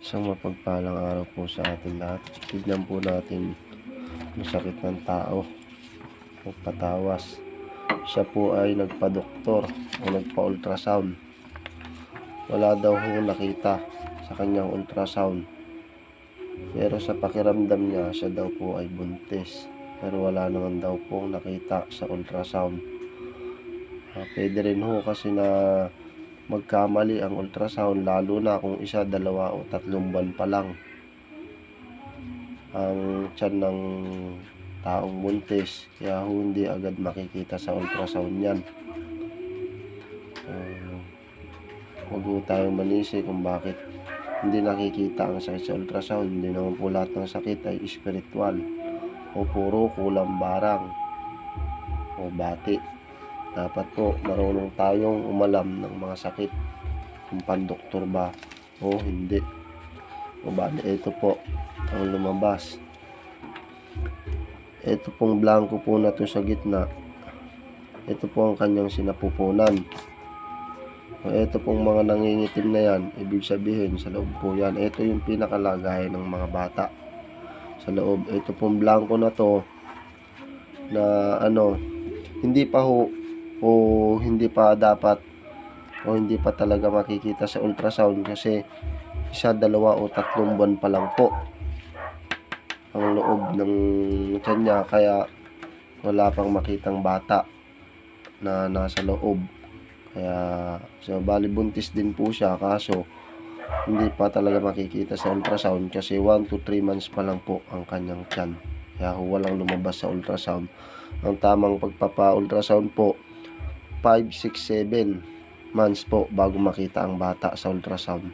Isang mapagpalang araw po sa atin lahat. Tignan po natin ang sakit ng tao. Nagpatawas. Siya po ay nagpa-doktor o nagpa-ultrasound. Wala daw hong nakita sa kanyang ultrasound. Pero sa pakiramdam niya, siya daw po ay buntis. Pero wala naman daw pong nakita sa ultrasound. Pwede rin ho kasi na magkamali ang ultrasound, lalo na kung isa, dalawa o tatlong buwan pa lang ang tiyan ng taong buntis, kaya hindi agad makikita sa ultrasound yan. Huwag po tayong manisi kung bakit hindi nakikita ang sakit sa ultrasound. Hindi naman po lahat ng sakit ay spiritual o puro kulang barang o bati. Dapat po marunong tayong umalam ng mga sakit, kung pandoktor ba o hindi. O bali, ito po ang lumabas. Ito pong blanco po na to sa gitna. Ito po ang kanyang sinapupunan. O ito pong mga nangingitim na yan, ibig sabihin sa loob po yan. Ito yung pinakalagayan ng mga bata sa loob. Ito pong blanco na to na hindi pa ho o hindi pa dapat o hindi pa talaga makikita sa ultrasound kasi isa, dalawa o tatlong buwan pa lang po ang loob ng tiyan niya, kaya wala pang makitang bata na nasa loob. Kaya so, bali buntis din po siya, kaso hindi pa talaga makikita sa ultrasound kasi 1 to 3 months pa lang po ang kanyang tiyan. Kaya walang lumabas sa ultrasound. Ang tamang pagpapa-ultrasound po 5, 6, 7 months po bago makita ang bata sa ultrasound.